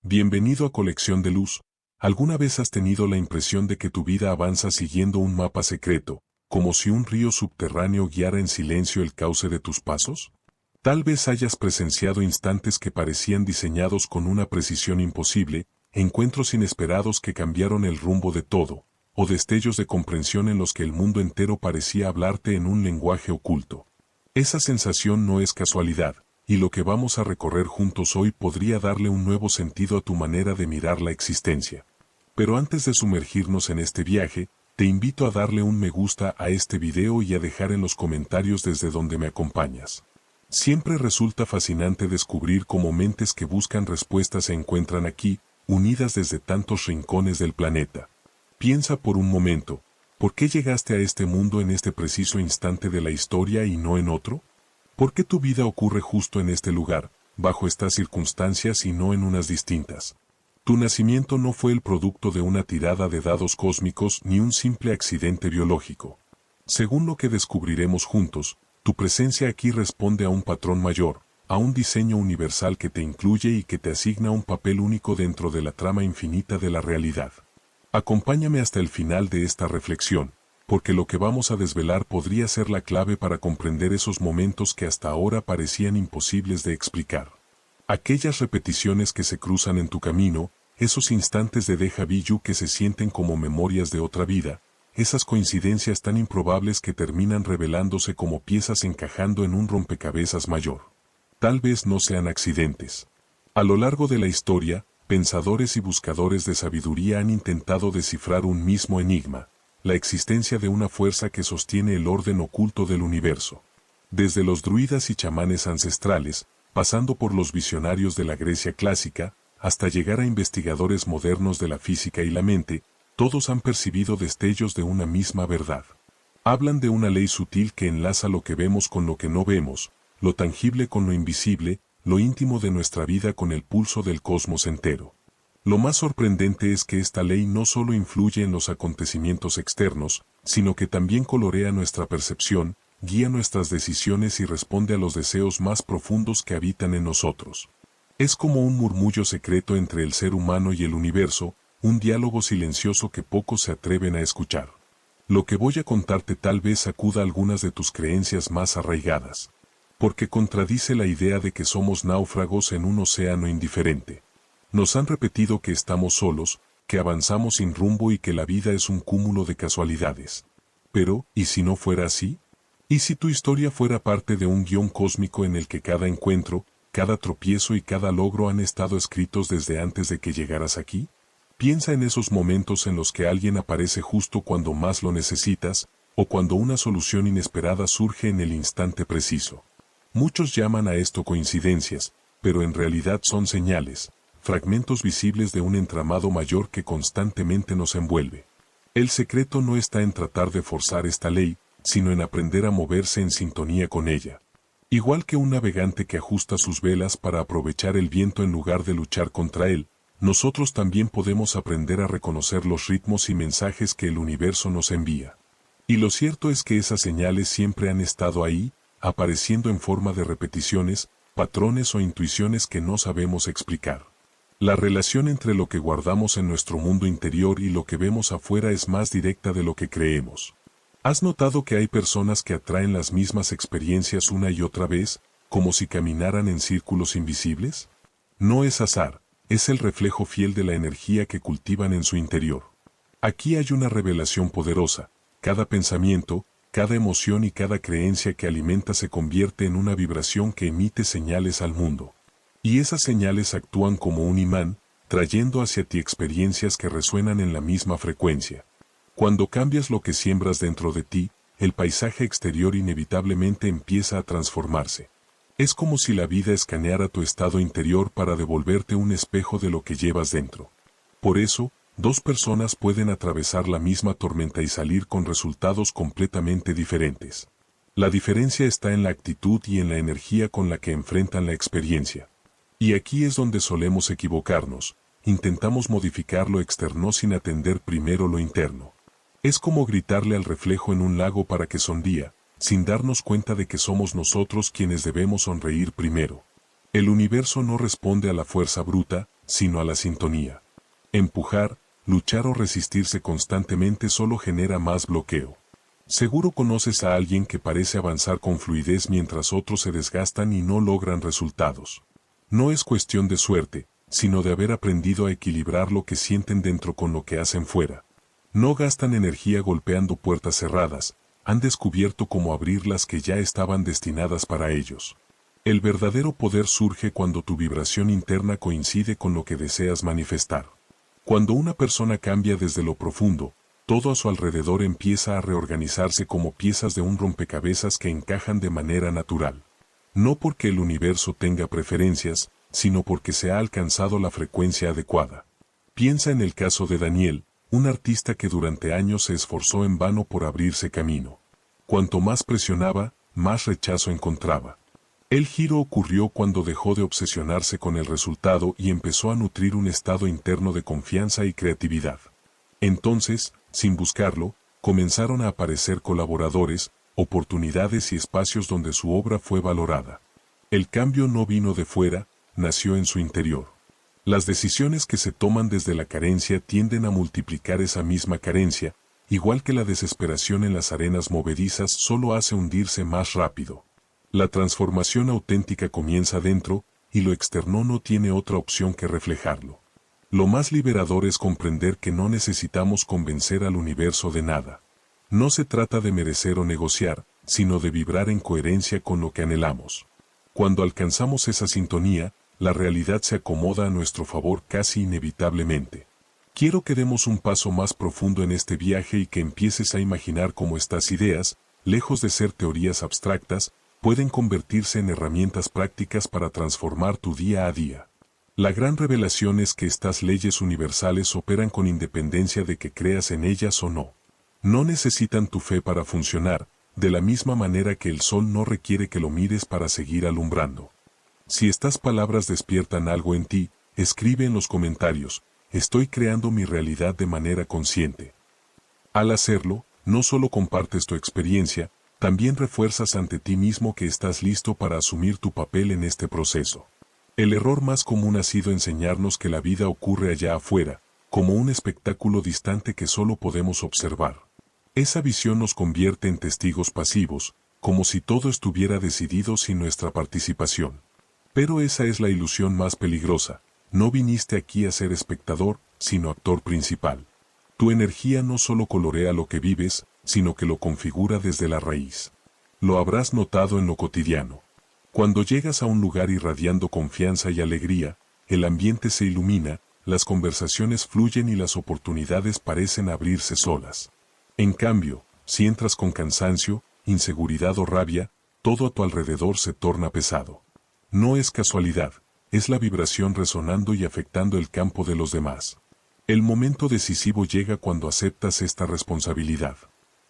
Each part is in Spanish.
Bienvenido a Colección de Luz. ¿Alguna vez has tenido la impresión de que tu vida avanza siguiendo un mapa secreto, como si un río subterráneo guiara en silencio el cauce de tus pasos? Tal vez hayas presenciado instantes que parecían diseñados con una precisión imposible, encuentros inesperados que cambiaron el rumbo de todo, o destellos de comprensión en los que el mundo entero parecía hablarte en un lenguaje oculto. Esa sensación no es casualidad, y lo que vamos a recorrer juntos hoy podría darle un nuevo sentido a tu manera de mirar la existencia. Pero antes de sumergirnos en este viaje, te invito a darle un me gusta a este video y a dejar en los comentarios desde donde me acompañas. Siempre resulta fascinante descubrir cómo mentes que buscan respuestas se encuentran aquí, unidas desde tantos rincones del planeta. Piensa por un momento, ¿por qué llegaste a este mundo en este preciso instante de la historia y no en otro? ¿Por qué tu vida ocurre justo en este lugar, bajo estas circunstancias y no en unas distintas? Tu nacimiento no fue el producto de una tirada de dados cósmicos ni un simple accidente biológico. Según lo que descubriremos juntos, tu presencia aquí responde a un patrón mayor, a un diseño universal que te incluye y que te asigna un papel único dentro de la trama infinita de la realidad. Acompáñame hasta el final de esta reflexión, porque lo que vamos a desvelar podría ser la clave para comprender esos momentos que hasta ahora parecían imposibles de explicar. Aquellas repeticiones que se cruzan en tu camino, esos instantes de déjà vu que se sienten como memorias de otra vida, esas coincidencias tan improbables que terminan revelándose como piezas encajando en un rompecabezas mayor. Tal vez no sean accidentes. A lo largo de la historia, pensadores y buscadores de sabiduría han intentado descifrar un mismo enigma: la existencia de una fuerza que sostiene el orden oculto del universo. Desde los druidas y chamanes ancestrales, pasando por los visionarios de la Grecia clásica, hasta llegar a investigadores modernos de la física y la mente, todos han percibido destellos de una misma verdad. Hablan de una ley sutil que enlaza lo que vemos con lo que no vemos, lo tangible con lo invisible, lo íntimo de nuestra vida con el pulso del cosmos entero. Lo más sorprendente es que esta ley no solo influye en los acontecimientos externos, sino que también colorea nuestra percepción, guía nuestras decisiones y responde a los deseos más profundos que habitan en nosotros. Es como un murmullo secreto entre el ser humano y el universo, un diálogo silencioso que pocos se atreven a escuchar. Lo que voy a contarte tal vez sacuda algunas de tus creencias más arraigadas, porque contradice la idea de que somos náufragos en un océano indiferente. Nos han repetido que estamos solos, que avanzamos sin rumbo y que la vida es un cúmulo de casualidades. Pero, ¿y si no fuera así? ¿Y si tu historia fuera parte de un guión cósmico en el que cada encuentro, cada tropiezo y cada logro han estado escritos desde antes de que llegaras aquí? Piensa en esos momentos en los que alguien aparece justo cuando más lo necesitas, o cuando una solución inesperada surge en el instante preciso. Muchos llaman a esto coincidencias, pero en realidad son señales, fragmentos visibles de un entramado mayor que constantemente nos envuelve. El secreto no está en tratar de forzar esta ley, sino en aprender a moverse en sintonía con ella. Igual que un navegante que ajusta sus velas para aprovechar el viento en lugar de luchar contra él, nosotros también podemos aprender a reconocer los ritmos y mensajes que el universo nos envía. Y lo cierto es que esas señales siempre han estado ahí, apareciendo en forma de repeticiones, patrones o intuiciones que no sabemos explicar. La relación entre lo que guardamos en nuestro mundo interior y lo que vemos afuera es más directa de lo que creemos. ¿Has notado que hay personas que atraen las mismas experiencias una y otra vez, como si caminaran en círculos invisibles? No es azar, es el reflejo fiel de la energía que cultivan en su interior. Aquí hay una revelación poderosa: cada pensamiento, cada emoción y cada creencia que alimenta se convierte en una vibración que emite señales al mundo. Y esas señales actúan como un imán, trayendo hacia ti experiencias que resuenan en la misma frecuencia. Cuando cambias lo que siembras dentro de ti, el paisaje exterior inevitablemente empieza a transformarse. Es como si la vida escaneara tu estado interior para devolverte un espejo de lo que llevas dentro. Por eso, dos personas pueden atravesar la misma tormenta y salir con resultados completamente diferentes. La diferencia está en la actitud y en la energía con la que enfrentan la experiencia. Y aquí es donde solemos equivocarnos: intentamos modificar lo externo sin atender primero lo interno. Es como gritarle al reflejo en un lago para que sonría, sin darnos cuenta de que somos nosotros quienes debemos sonreír primero. El universo no responde a la fuerza bruta, sino a la sintonía. Empujar, luchar o resistirse constantemente solo genera más bloqueo. Seguro conoces a alguien que parece avanzar con fluidez mientras otros se desgastan y no logran resultados. No es cuestión de suerte, sino de haber aprendido a equilibrar lo que sienten dentro con lo que hacen fuera. No gastan energía golpeando puertas cerradas, han descubierto cómo abrir las que ya estaban destinadas para ellos. El verdadero poder surge cuando tu vibración interna coincide con lo que deseas manifestar. Cuando una persona cambia desde lo profundo, todo a su alrededor empieza a reorganizarse como piezas de un rompecabezas que encajan de manera natural. No porque el universo tenga preferencias, sino porque se ha alcanzado la frecuencia adecuada. Piensa en el caso de Daniel, un artista que durante años se esforzó en vano por abrirse camino. Cuanto más presionaba, más rechazo encontraba. El giro ocurrió cuando dejó de obsesionarse con el resultado y empezó a nutrir un estado interno de confianza y creatividad. Entonces, sin buscarlo, comenzaron a aparecer colaboradores, oportunidades y espacios donde su obra fue valorada. El cambio no vino de fuera, nació en su interior. Las decisiones que se toman desde la carencia tienden a multiplicar esa misma carencia, igual que la desesperación en las arenas movedizas solo hace hundirse más rápido. La transformación auténtica comienza dentro, y lo externo no tiene otra opción que reflejarlo. Lo más liberador es comprender que no necesitamos convencer al universo de nada. No se trata de merecer o negociar, sino de vibrar en coherencia con lo que anhelamos. Cuando alcanzamos esa sintonía, la realidad se acomoda a nuestro favor casi inevitablemente. Quiero que demos un paso más profundo en este viaje y que empieces a imaginar cómo estas ideas, lejos de ser teorías abstractas, pueden convertirse en herramientas prácticas para transformar tu día a día. La gran revelación es que estas leyes universales operan con independencia de que creas en ellas o no. No necesitan tu fe para funcionar, de la misma manera que el sol no requiere que lo mires para seguir alumbrando. Si estas palabras despiertan algo en ti, escribe en los comentarios: estoy creando mi realidad de manera consciente. Al hacerlo, no solo compartes tu experiencia, también refuerzas ante ti mismo que estás listo para asumir tu papel en este proceso. El error más común ha sido enseñarnos que la vida ocurre allá afuera, como un espectáculo distante que solo podemos observar. Esa visión nos convierte en testigos pasivos, como si todo estuviera decidido sin nuestra participación. Pero esa es la ilusión más peligrosa. No viniste aquí a ser espectador, sino actor principal. Tu energía no solo colorea lo que vives, sino que lo configura desde la raíz. Lo habrás notado en lo cotidiano. Cuando llegas a un lugar irradiando confianza y alegría, el ambiente se ilumina, las conversaciones fluyen y las oportunidades parecen abrirse solas. En cambio, si entras con cansancio, inseguridad o rabia, todo a tu alrededor se torna pesado. No es casualidad, es la vibración resonando y afectando el campo de los demás. El momento decisivo llega cuando aceptas esta responsabilidad.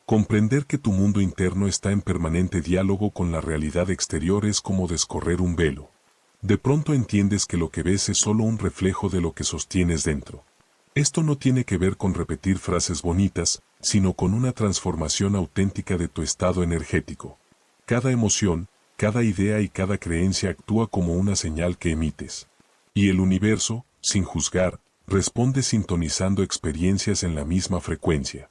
Comprender que tu mundo interno está en permanente diálogo con la realidad exterior es como descorrer un velo. De pronto entiendes que lo que ves es solo un reflejo de lo que sostienes dentro. Esto no tiene que ver con repetir frases bonitas, sino con una transformación auténtica de tu estado energético. Cada emoción, cada idea y cada creencia actúa como una señal que emites. Y el universo, sin juzgar, responde sintonizando experiencias en la misma frecuencia.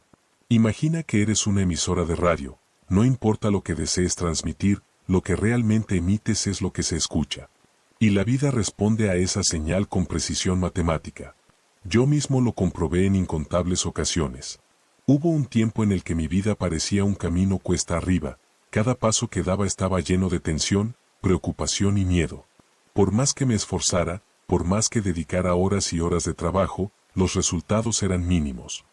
Imagina que eres una emisora de radio, no importa lo que desees transmitir, lo que realmente emites es lo que se escucha. Y la vida responde a esa señal con precisión matemática. Yo mismo lo comprobé en incontables ocasiones. Hubo un tiempo en el que mi vida parecía un camino cuesta arriba, cada paso que daba estaba lleno de tensión, preocupación y miedo. Por más que me esforzara, por más que dedicara horas y horas de trabajo, los resultados eran mínimos.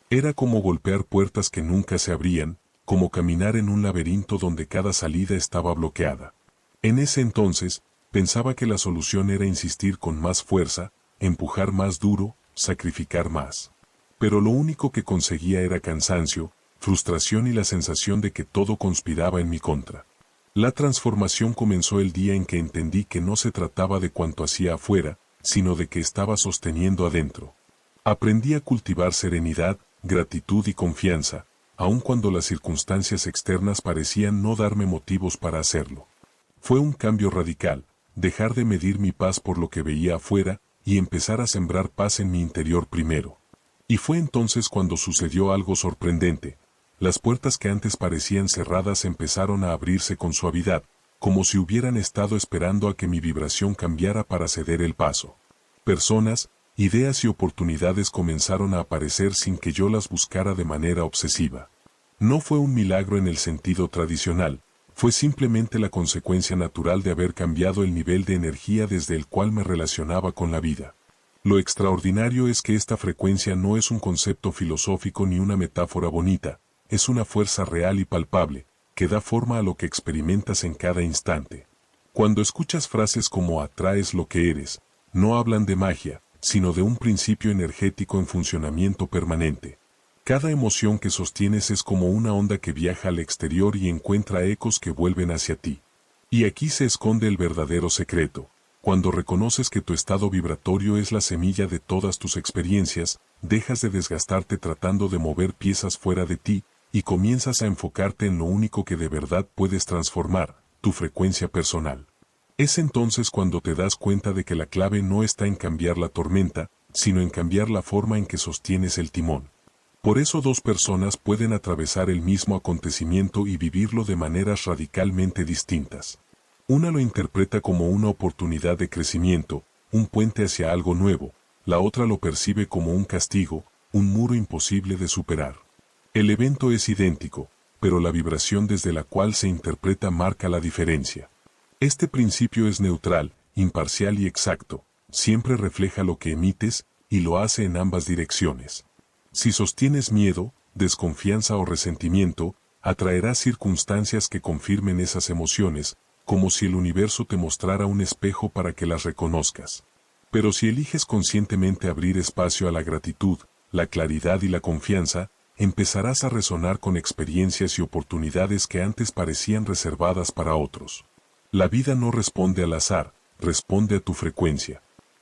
Era como golpear puertas que nunca se abrían, como caminar en un laberinto donde cada salida estaba bloqueada. En ese entonces, pensaba que la solución era insistir con más fuerza, empujar más duro, sacrificar más. Pero lo único que conseguía era cansancio, frustración y la sensación de que todo conspiraba en mi contra. La transformación comenzó el día en que entendí que no se trataba de cuanto hacía afuera, sino de que estaba sosteniendo adentro. Aprendí a cultivar serenidad, gratitud y confianza, aun cuando las circunstancias externas parecían no darme motivos para hacerlo. Fue un cambio radical, dejar de medir mi paz por lo que veía afuera, y empezar a sembrar paz en mi interior primero. Y fue entonces cuando sucedió algo sorprendente. Las puertas que antes parecían cerradas empezaron a abrirse con suavidad, como si hubieran estado esperando a que mi vibración cambiara para ceder el paso. Personas, ideas y oportunidades comenzaron a aparecer sin que yo las buscara de manera obsesiva. No fue un milagro en el sentido tradicional, fue simplemente la consecuencia natural de haber cambiado el nivel de energía desde el cual me relacionaba con la vida. Lo extraordinario es que esta frecuencia no es un concepto filosófico ni una metáfora bonita, es una fuerza real y palpable, que da forma a lo que experimentas en cada instante. Cuando escuchas frases como atraes lo que eres, no hablan de magia, sino de un principio energético en funcionamiento permanente. Cada emoción que sostienes es como una onda que viaja al exterior y encuentra ecos que vuelven hacia ti. Y aquí se esconde el verdadero secreto. Cuando reconoces que tu estado vibratorio es la semilla de todas tus experiencias, dejas de desgastarte tratando de mover piezas fuera de ti, y comienzas a enfocarte en lo único que de verdad puedes transformar, tu frecuencia personal. Es entonces cuando te das cuenta de que la clave no está en cambiar la tormenta, sino en cambiar la forma en que sostienes el timón. Por eso dos personas pueden atravesar el mismo acontecimiento y vivirlo de maneras radicalmente distintas. Una lo interpreta como una oportunidad de crecimiento, un puente hacia algo nuevo, la otra lo percibe como un castigo, un muro imposible de superar. El evento es idéntico, pero la vibración desde la cual se interpreta marca la diferencia. Este principio es neutral, imparcial y exacto, siempre refleja lo que emites, y lo hace en ambas direcciones. Si sostienes miedo, desconfianza o resentimiento, atraerás circunstancias que confirmen esas emociones, como si el universo te mostrara un espejo para que las reconozcas. Pero si eliges conscientemente abrir espacio a la gratitud, la claridad y la confianza, empezarás a resonar con experiencias y oportunidades que antes parecían reservadas para otros. La vida no responde al azar, responde a tu frecuencia.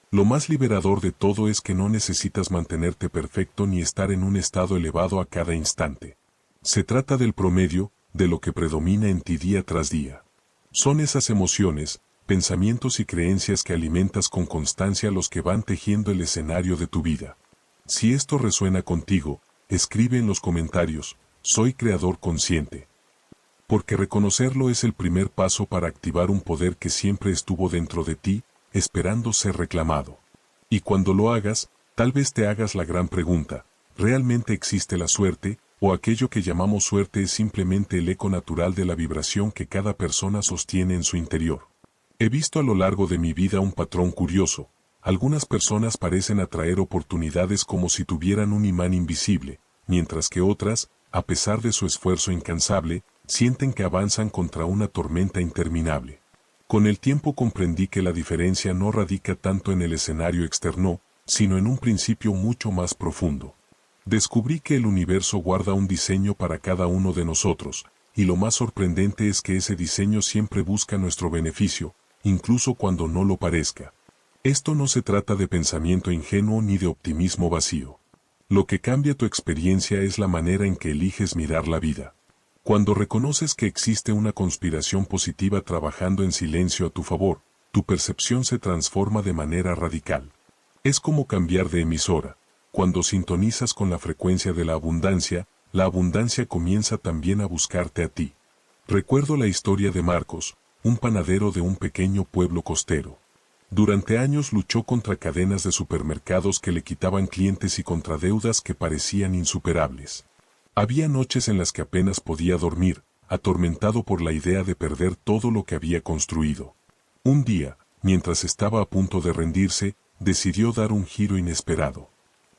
Lo más liberador de todo es que no necesitas mantenerte perfecto ni estar en un estado elevado a cada instante. Se trata del promedio, de lo que predomina en ti día tras día. Son esas emociones, pensamientos y creencias que alimentas con constancia los que van tejiendo el escenario de tu vida. Si esto resuena contigo, escribe en los comentarios, soy creador consciente. Porque reconocerlo es el primer paso para activar un poder que siempre estuvo dentro de ti, esperando ser reclamado. Y cuando lo hagas, tal vez te hagas la gran pregunta, ¿realmente existe la suerte, o aquello que llamamos suerte es simplemente el eco natural de la vibración que cada persona sostiene en su interior? He visto a lo largo de mi vida un patrón curioso. Algunas personas parecen atraer oportunidades como si tuvieran un imán invisible, mientras que otras, a pesar de su esfuerzo incansable, sienten que avanzan contra una tormenta interminable. Con el tiempo comprendí que la diferencia no radica tanto en el escenario externo, sino en un principio mucho más profundo. Descubrí que el universo guarda un diseño para cada uno de nosotros, y lo más sorprendente es que ese diseño siempre busca nuestro beneficio, incluso cuando no lo parezca. Esto no se trata de pensamiento ingenuo ni de optimismo vacío. Lo que cambia tu experiencia es la manera en que eliges mirar la vida. Cuando reconoces que existe una conspiración positiva trabajando en silencio a tu favor, tu percepción se transforma de manera radical. Es como cambiar de emisora. Cuando sintonizas con la frecuencia de la abundancia comienza también a buscarte a ti. Recuerdo la historia de Marcos, un panadero de un pequeño pueblo costero. Durante años luchó contra cadenas de supermercados que le quitaban clientes y contra deudas que parecían insuperables. Había noches en las que apenas podía dormir, atormentado por la idea de perder todo lo que había construido. Un día, mientras estaba a punto de rendirse, decidió dar un giro inesperado.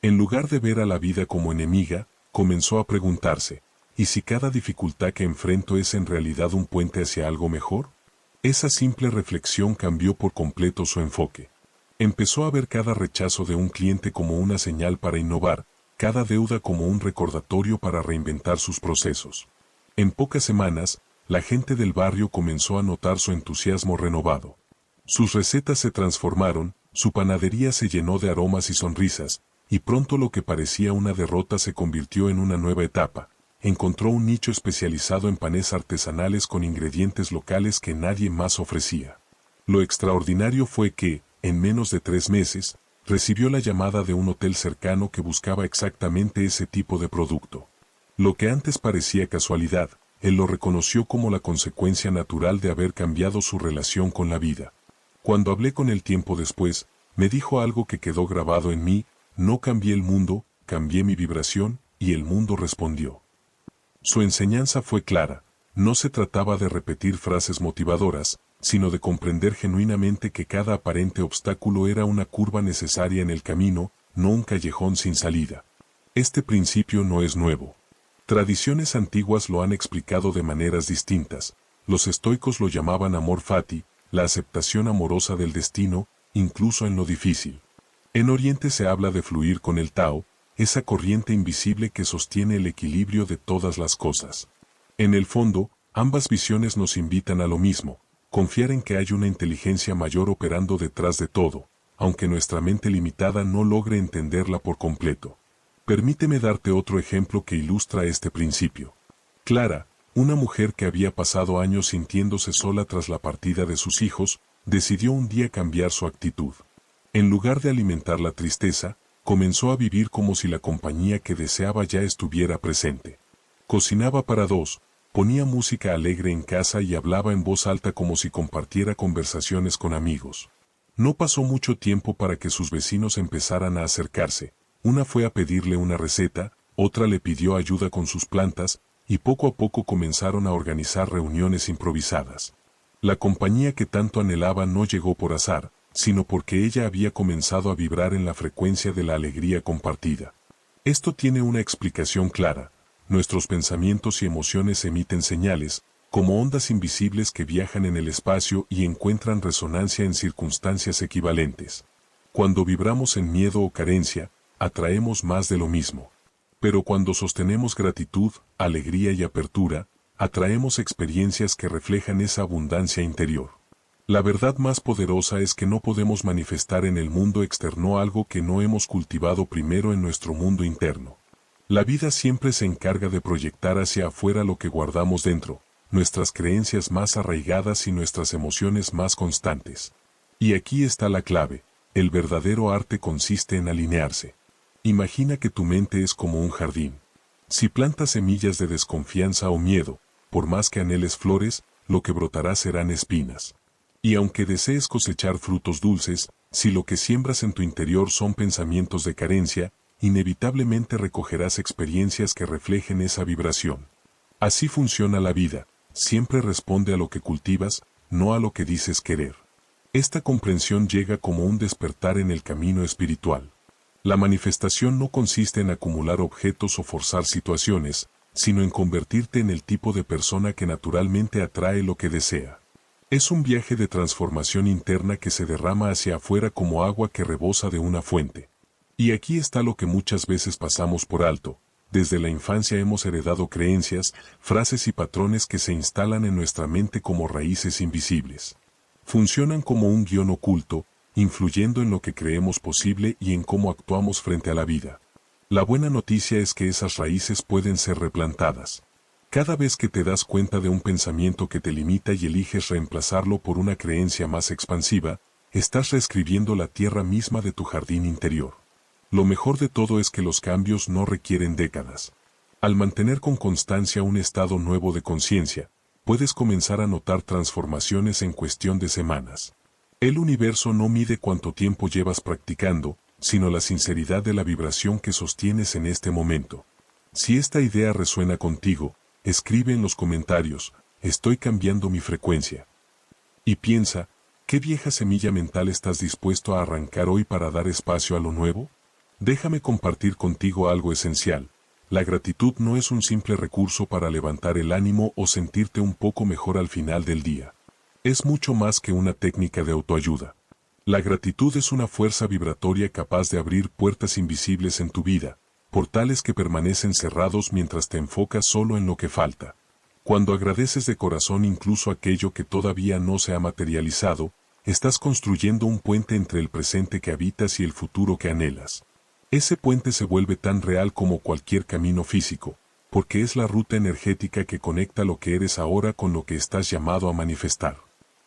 En lugar de ver a la vida como enemiga, comenzó a preguntarse, ¿y si cada dificultad que enfrento es en realidad un puente hacia algo mejor? Esa simple reflexión cambió por completo su enfoque. Empezó a ver cada rechazo de un cliente como una señal para innovar, cada deuda como un recordatorio para reinventar sus procesos. En pocas semanas, la gente del barrio comenzó a notar su entusiasmo renovado. Sus recetas se transformaron, su panadería se llenó de aromas y sonrisas, y pronto lo que parecía una derrota se convirtió en una nueva etapa. Encontró un nicho especializado en panes artesanales con ingredientes locales que nadie más ofrecía. Lo extraordinario fue que, en menos de 3 meses, recibió la llamada de un hotel cercano que buscaba exactamente ese tipo de producto. Lo que antes parecía casualidad, él lo reconoció como la consecuencia natural de haber cambiado su relación con la vida. Cuando hablé con él tiempo después, me dijo algo que quedó grabado en mí: no cambié el mundo, cambié mi vibración, y el mundo respondió. Su enseñanza fue clara: no se trataba de repetir frases motivadoras, sino de comprender genuinamente que cada aparente obstáculo era una curva necesaria en el camino, no un callejón sin salida. Este principio no es nuevo. Tradiciones antiguas lo han explicado de maneras distintas. Los estoicos lo llamaban amor fati, la aceptación amorosa del destino, incluso en lo difícil. En Oriente se habla de fluir con el Tao, esa corriente invisible que sostiene el equilibrio de todas las cosas. En el fondo, ambas visiones nos invitan a lo mismo: confiar en que hay una inteligencia mayor operando detrás de todo, aunque nuestra mente limitada no logre entenderla por completo. Permíteme darte otro ejemplo que ilustra este principio. Clara, una mujer que había pasado años sintiéndose sola tras la partida de sus hijos, decidió un día cambiar su actitud. En lugar de alimentar la tristeza, comenzó a vivir como si la compañía que deseaba ya estuviera presente. Cocinaba para dos, ponía música alegre en casa y hablaba en voz alta como si compartiera conversaciones con amigos. No pasó mucho tiempo para que sus vecinos empezaran a acercarse. Una fue a pedirle una receta, otra le pidió ayuda con sus plantas, y poco a poco comenzaron a organizar reuniones improvisadas. La compañía que tanto anhelaba no llegó por azar, sino porque ella había comenzado a vibrar en la frecuencia de la alegría compartida. Esto tiene una explicación clara: nuestros pensamientos y emociones emiten señales, como ondas invisibles que viajan en el espacio y encuentran resonancia en circunstancias equivalentes. Cuando vibramos en miedo o carencia, atraemos más de lo mismo. Pero cuando sostenemos gratitud, alegría y apertura, atraemos experiencias que reflejan esa abundancia interior. La verdad más poderosa es que no podemos manifestar en el mundo externo algo que no hemos cultivado primero en nuestro mundo interno. La vida siempre se encarga de proyectar hacia afuera lo que guardamos dentro, nuestras creencias más arraigadas y nuestras emociones más constantes. Y aquí está la clave: el verdadero arte consiste en alinearse. Imagina que tu mente es como un jardín. Si plantas semillas de desconfianza o miedo, por más que anheles flores, lo que brotará serán espinas. Y aunque desees cosechar frutos dulces, si lo que siembras en tu interior son pensamientos de carencia, inevitablemente recogerás experiencias que reflejen esa vibración. Así funciona la vida: siempre responde a lo que cultivas, no a lo que dices querer. Esta comprensión llega como un despertar en el camino espiritual. La manifestación no consiste en acumular objetos o forzar situaciones, sino en convertirte en el tipo de persona que naturalmente atrae lo que desea. Es un viaje de transformación interna que se derrama hacia afuera como agua que rebosa de una fuente. Y aquí está lo que muchas veces pasamos por alto: desde la infancia hemos heredado creencias, frases y patrones que se instalan en nuestra mente como raíces invisibles. Funcionan como un guión oculto, influyendo en lo que creemos posible y en cómo actuamos frente a la vida. La buena noticia es que esas raíces pueden ser replantadas. Cada vez que te das cuenta de un pensamiento que te limita y eliges reemplazarlo por una creencia más expansiva, estás reescribiendo la tierra misma de tu jardín interior. Lo mejor de todo es que los cambios no requieren décadas. Al mantener con constancia un estado nuevo de conciencia, puedes comenzar a notar transformaciones en cuestión de semanas. El universo no mide cuánto tiempo llevas practicando, sino la sinceridad de la vibración que sostienes en este momento. Si esta idea resuena contigo, escribe en los comentarios: estoy cambiando mi frecuencia. Y piensa: ¿qué vieja semilla mental estás dispuesto a arrancar hoy para dar espacio a lo nuevo? Déjame compartir contigo algo esencial: la gratitud no es un simple recurso para levantar el ánimo o sentirte un poco mejor al final del día. Es mucho más que una técnica de autoayuda. La gratitud es una fuerza vibratoria capaz de abrir puertas invisibles en tu vida, portales que permanecen cerrados mientras te enfocas solo en lo que falta. Cuando agradeces de corazón incluso aquello que todavía no se ha materializado, estás construyendo un puente entre el presente que habitas y el futuro que anhelas. Ese puente se vuelve tan real como cualquier camino físico, porque es la ruta energética que conecta lo que eres ahora con lo que estás llamado a manifestar.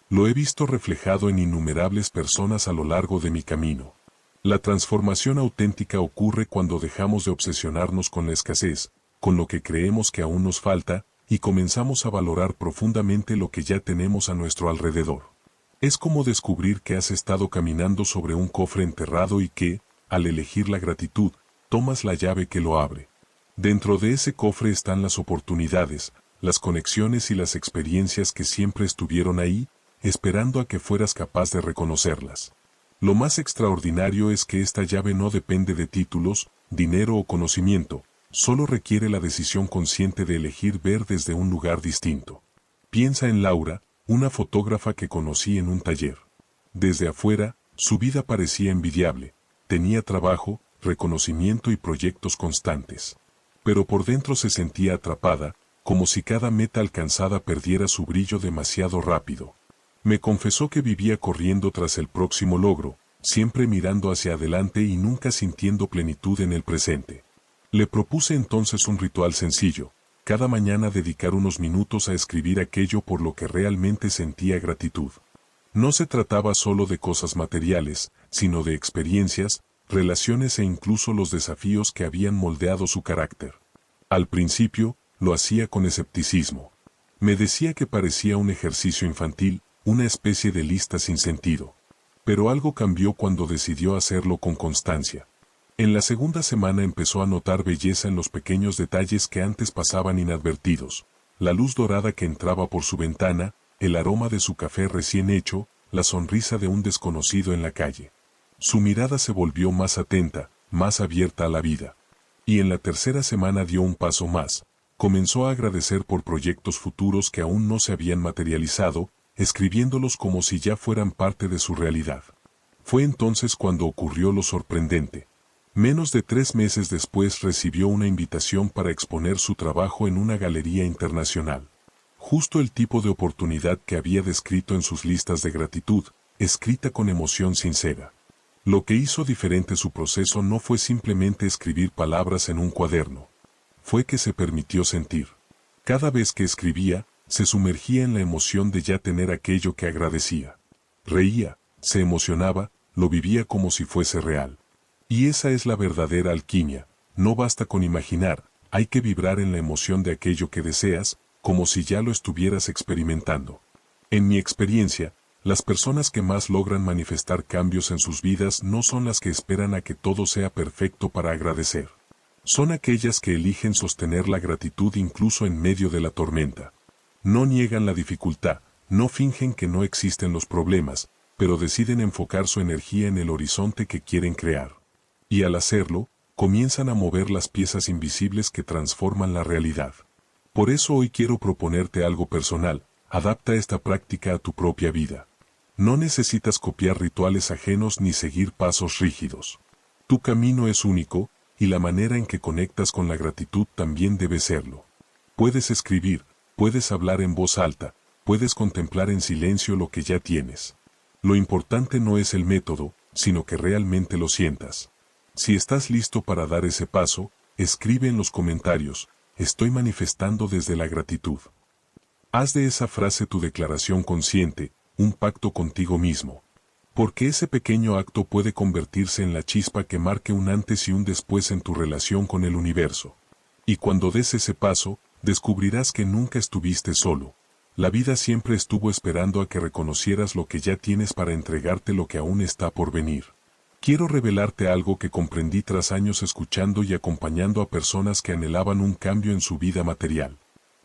Lo he visto reflejado en innumerables personas a lo largo de mi camino. La transformación auténtica ocurre cuando dejamos de obsesionarnos con la escasez, con lo que creemos que aún nos falta, y comenzamos a valorar profundamente lo que ya tenemos a nuestro alrededor. Es como descubrir que has estado caminando sobre un cofre enterrado y que, al elegir la gratitud, tomas la llave que lo abre. Dentro de ese cofre están las oportunidades, las conexiones y las experiencias que siempre estuvieron ahí, esperando a que fueras capaz de reconocerlas. Lo más extraordinario es que esta llave no depende de títulos, dinero o conocimiento, solo requiere la decisión consciente de elegir ver desde un lugar distinto. Piensa en Laura, una fotógrafa que conocí en un taller. Desde afuera, su vida parecía envidiable, tenía trabajo, reconocimiento y proyectos constantes. Pero por dentro se sentía atrapada, como si cada meta alcanzada perdiera su brillo demasiado rápido. Me confesó que vivía corriendo tras el próximo logro, siempre mirando hacia adelante y nunca sintiendo plenitud en el presente. Le propuse entonces un ritual sencillo, cada mañana dedicar unos minutos a escribir aquello por lo que realmente sentía gratitud. No se trataba solo de cosas materiales, sino de experiencias, relaciones e incluso los desafíos que habían moldeado su carácter. Al principio, lo hacía con escepticismo. Me decía que parecía un ejercicio infantil, una especie de lista sin sentido. Pero algo cambió cuando decidió hacerlo con constancia. En la segunda semana empezó a notar belleza en los pequeños detalles que antes pasaban inadvertidos, la luz dorada que entraba por su ventana, el aroma de su café recién hecho, la sonrisa de un desconocido en la calle. Su mirada se volvió más atenta, más abierta a la vida. Y en la tercera semana dio un paso más, comenzó a agradecer por proyectos futuros que aún no se habían materializado, escribiéndolos como si ya fueran parte de su realidad. Fue entonces cuando ocurrió lo sorprendente. Menos de 3 meses después recibió una invitación para exponer su trabajo en una galería internacional. Justo el tipo de oportunidad que había descrito en sus listas de gratitud, escrita con emoción sincera. Lo que hizo diferente su proceso no fue simplemente escribir palabras en un cuaderno. Fue que se permitió sentir. Cada vez que escribía, se sumergía en la emoción de ya tener aquello que agradecía. Reía, se emocionaba, lo vivía como si fuese real. Y esa es la verdadera alquimia, no basta con imaginar, hay que vibrar en la emoción de aquello que deseas, como si ya lo estuvieras experimentando. En mi experiencia, las personas que más logran manifestar cambios en sus vidas no son las que esperan a que todo sea perfecto para agradecer. Son aquellas que eligen sostener la gratitud incluso en medio de la tormenta. No niegan la dificultad, no fingen que no existen los problemas, pero deciden enfocar su energía en el horizonte que quieren crear. Y al hacerlo, comienzan a mover las piezas invisibles que transforman la realidad. Por eso hoy quiero proponerte algo personal, adapta esta práctica a tu propia vida. No necesitas copiar rituales ajenos ni seguir pasos rígidos. Tu camino es único, y la manera en que conectas con la gratitud también debe serlo. Puedes escribir, puedes hablar en voz alta, puedes contemplar en silencio lo que ya tienes. Lo importante no es el método, sino que realmente lo sientas. Si estás listo para dar ese paso, escribe en los comentarios, estoy manifestando desde la gratitud. Haz de esa frase tu declaración consciente, un pacto contigo mismo. Porque ese pequeño acto puede convertirse en la chispa que marque un antes y un después en tu relación con el universo. Y cuando des ese paso, descubrirás que nunca estuviste solo. La vida siempre estuvo esperando a que reconocieras lo que ya tienes para entregarte lo que aún está por venir. Quiero revelarte algo que comprendí tras años escuchando y acompañando a personas que anhelaban un cambio en su vida material.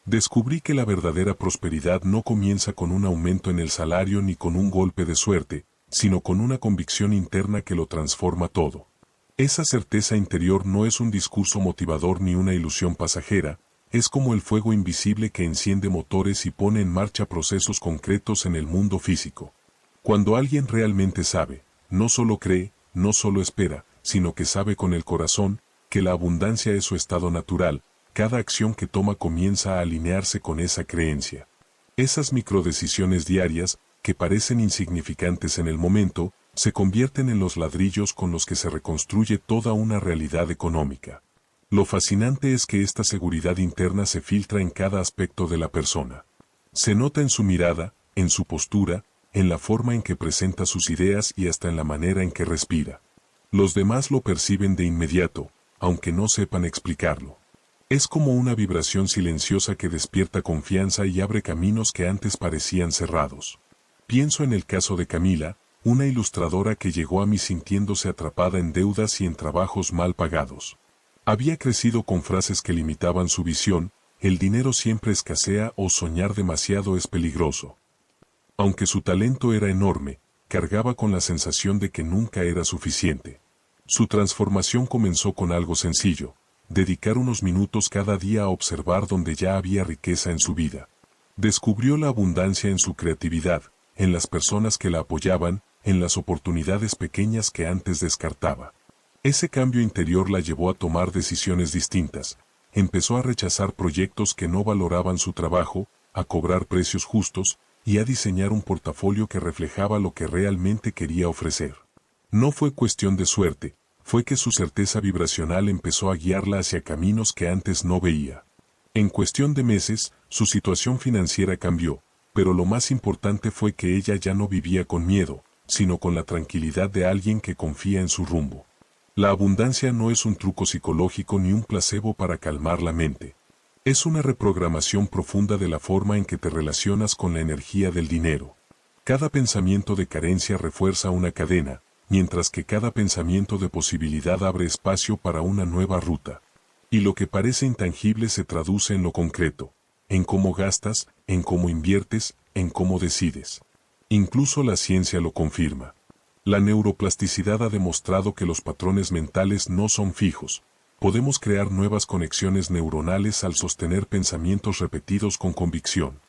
Descubrí que la verdadera prosperidad no comienza con un aumento en el salario ni con un golpe de suerte, sino con una convicción interna que lo transforma todo. Esa certeza interior no es un discurso motivador ni una ilusión pasajera, es como el fuego invisible que enciende motores y pone en marcha procesos concretos en el mundo físico. Cuando alguien realmente sabe, no solo cree, no solo espera, sino que sabe con el corazón, que la abundancia es su estado natural, cada acción que toma comienza a alinearse con esa creencia. Esas microdecisiones diarias, que parecen insignificantes en el momento, se convierten en los ladrillos con los que se reconstruye toda una realidad económica. Lo fascinante es que esta seguridad interna se filtra en cada aspecto de la persona. Se nota en su mirada, en su postura, en la forma en que presenta sus ideas y hasta en la manera en que respira. Los demás lo perciben de inmediato, aunque no sepan explicarlo. Es como una vibración silenciosa que despierta confianza y abre caminos que antes parecían cerrados. Pienso en el caso de Camila, una ilustradora que llegó a mí sintiéndose atrapada en deudas y en trabajos mal pagados. Había crecido con frases que limitaban su visión: el dinero siempre escasea o soñar demasiado es peligroso. Aunque su talento era enorme, cargaba con la sensación de que nunca era suficiente. Su transformación comenzó con algo sencillo: dedicar unos minutos cada día a observar donde ya había riqueza en su vida. Descubrió la abundancia en su creatividad, en las personas que la apoyaban, en las oportunidades pequeñas que antes descartaba. Ese cambio interior la llevó a tomar decisiones distintas. Empezó a rechazar proyectos que no valoraban su trabajo, a cobrar precios justos, y a diseñar un portafolio que reflejaba lo que realmente quería ofrecer. No fue cuestión de suerte, fue que su certeza vibracional empezó a guiarla hacia caminos que antes no veía. En cuestión de meses, su situación financiera cambió, pero lo más importante fue que ella ya no vivía con miedo, sino con la tranquilidad de alguien que confía en su rumbo. La abundancia no es un truco psicológico ni un placebo para calmar la mente. Es una reprogramación profunda de la forma en que te relacionas con la energía del dinero. Cada pensamiento de carencia refuerza una cadena, mientras que cada pensamiento de posibilidad abre espacio para una nueva ruta. Y lo que parece intangible se traduce en lo concreto, en cómo gastas, en cómo inviertes, en cómo decides. Incluso la ciencia lo confirma. La neuroplasticidad ha demostrado que los patrones mentales no son fijos. Podemos crear nuevas conexiones neuronales al sostener pensamientos repetidos con convicción.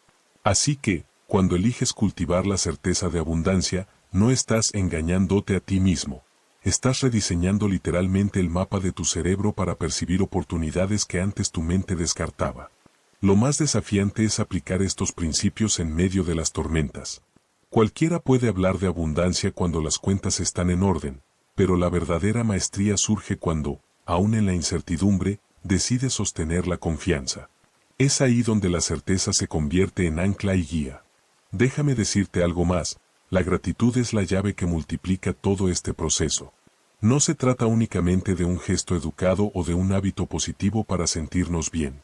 Así que, cuando eliges cultivar la certeza de abundancia, no estás engañándote a ti mismo. Estás rediseñando literalmente el mapa de tu cerebro para percibir oportunidades que antes tu mente descartaba. Lo más desafiante es aplicar estos principios en medio de las tormentas. Cualquiera puede hablar de abundancia cuando las cuentas están en orden, pero la verdadera maestría surge cuando, aún en la incertidumbre, decides sostener la confianza. Es ahí donde la certeza se convierte en ancla y guía. Déjame decirte algo más: la gratitud es la llave que multiplica todo este proceso. No se trata únicamente de un gesto educado o de un hábito positivo para sentirnos bien.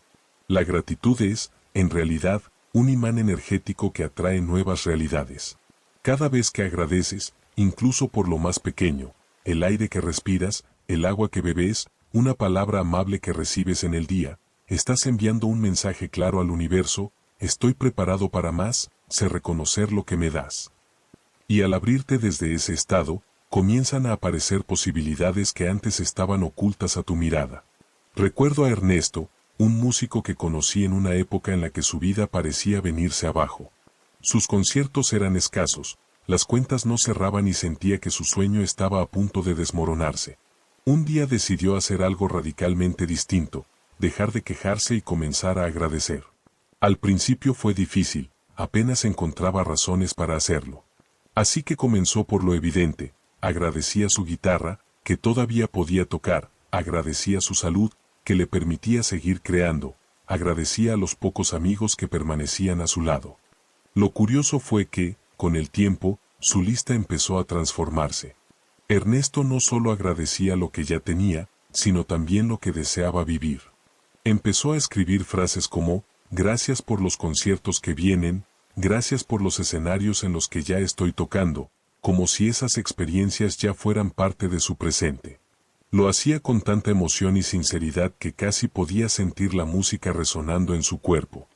La gratitud es, en realidad, un imán energético que atrae nuevas realidades. Cada vez que agradeces, incluso por lo más pequeño, el aire que respiras, el agua que bebes, una palabra amable que recibes en el día, estás enviando un mensaje claro al universo: estoy preparado para más, sé reconocer lo que me das. Y al abrirte desde ese estado, comienzan a aparecer posibilidades que antes estaban ocultas a tu mirada. Recuerdo a Ernesto, un músico que conocí en una época en la que su vida parecía venirse abajo. Sus conciertos eran escasos, las cuentas no cerraban y sentía que su sueño estaba a punto de desmoronarse. Un día decidió hacer algo radicalmente distinto: dejar de quejarse y comenzar a agradecer. Al principio fue difícil, apenas encontraba razones para hacerlo. Así que comenzó por lo evidente: agradecía su guitarra, que todavía podía tocar; agradecía su salud, que le permitía seguir creando; agradecía a los pocos amigos que permanecían a su lado. Lo curioso fue que, con el tiempo, su lista empezó a transformarse. Ernesto no solo agradecía lo que ya tenía, sino también lo que deseaba vivir. Empezó a escribir frases como: gracias por los conciertos que vienen, gracias por los escenarios en los que ya estoy tocando, como si esas experiencias ya fueran parte de su presente. Lo hacía con tanta emoción y sinceridad que casi podía sentir la música resonando en su cuerpo.